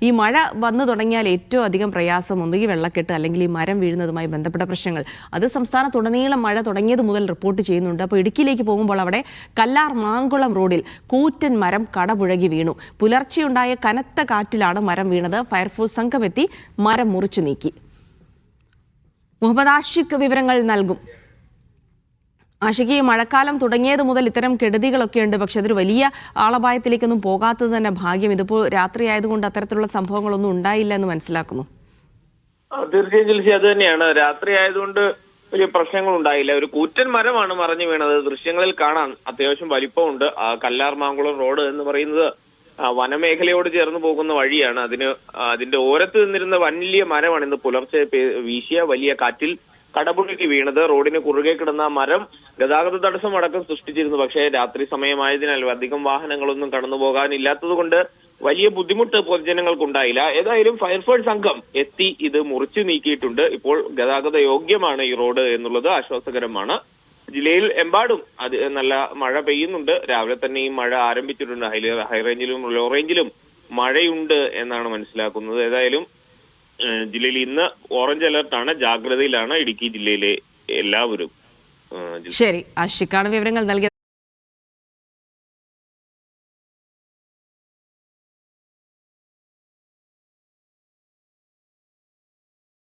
ഈ മഴ വന്നു തുടങ്ങിയാൽ ഏറ്റവും അധികം പ്രയാസം ഒന്നുകിൽ വെള്ളക്കെട്ട് അല്ലെങ്കിൽ ഈ മരം വീഴുന്നതുമായി ബന്ധപ്പെട്ട പ്രശ്നങ്ങൾ. അത് സംസ്ഥാനത്തുടനീളം മഴ തുടങ്ങിയത് മുതൽ റിപ്പോർട്ട് ചെയ്യുന്നുണ്ട്. അപ്പോൾ ഇടുക്കിയിലേക്ക് പോകുമ്പോൾ അവിടെ കല്ലാർ മാങ്കുളം റോഡിൽ കൂറ്റൻ മരം കടപുഴകി വീണു. പുലർച്ചെയുണ്ടായ കനത്ത കാറ്റിലാണ് മരം വീണത്. ഫയർഫോഴ്സ് സംഘമെത്തി മരം മുറിച്ചു നീക്കി. മുഹമ്മദ് ആഷിഖ് വിവരങ്ങൾ നൽകും. ആഷിഖ്, ഈ മഴക്കാലം തുടങ്ങിയത് മുതൽ ഇത്തരം കെടുതികളൊക്കെ ഉണ്ട്. പക്ഷെ അതൊരു വലിയ ആളപായത്തിലേക്കൊന്നും പോകാത്തത് തന്നെ ഭാഗ്യം. ഇതിപ്പോൾ രാത്രി ആയതുകൊണ്ട് അത്തരത്തിലുള്ള സംഭവങ്ങളൊന്നും ഉണ്ടായില്ല എന്ന് മനസ്സിലാക്കുന്നു. തീർച്ചയായും അത് തന്നെയാണ്. രാത്രി ആയതുകൊണ്ട് വലിയ പ്രശ്നങ്ങൾ ഉണ്ടായില്ല. ഒരു കൂറ്റൻ മരമാണ് മറിഞ്ഞു വീണത്. ദൃശ്യങ്ങളിൽ കാണാൻ അത്യാവശ്യം വലിപ്പമുണ്ട്. കല്ലാർ മാങ്കുളം റോഡ് എന്ന് പറയുന്നത് വനമേഖലയോട് ചേർന്ന് പോകുന്ന വഴിയാണ്. അതിന്റെ ഓരത്ത് നിന്നിരുന്ന വലിയ മരമാണ് ഇന്ന് പുലർച്ചെ വീശിയ വലിയ കാറ്റിൽ കടപുഴകി വീണത്. റോഡിന് കുറുകെ കിടന്ന മരം ഗതാഗത തടസ്സം അടക്കം സൃഷ്ടിച്ചിരുന്നു. പക്ഷേ രാത്രി സമയമായതിനാൽ അധികം വാഹനങ്ങളൊന്നും കടന്നു പോകാനില്ലാത്തത് കൊണ്ട് വലിയ ബുദ്ധിമുട്ട് പൊതുജനങ്ങൾക്കുണ്ടായില്ല. ഏതായാലും ഫയർഫോഴ്സ് സംഘം എത്തി ഇത് മുറിച്ചു നീക്കിയിട്ടുണ്ട്. ഇപ്പോൾ ഗതാഗത യോഗ്യമാണ് ഈ റോഡ് എന്നുള്ളത് ആശ്വാസകരമാണ്. ജില്ലയിൽ എമ്പാടും നല്ല മഴ പെയ്യുന്നുണ്ട്. രാവിലെ തന്നെ ഈ മഴ ആരംഭിച്ചിട്ടുണ്ട്. ഹൈറേഞ്ചിലും ലോ റേഞ്ചിലും മഴയുണ്ട് എന്നാണ് മനസ്സിലാക്കുന്നത്. ഏതായാലും ജില്ലയിൽ ഇന്ന് ഓറഞ്ച് അലർട്ടാണ്, ജാഗ്രതയിലാണ് ഇടുക്കി ജില്ലയിലെ എല്ലാവരും. ശരി, ആഷിഖാണ് വിവരങ്ങൾ നൽകിയത്.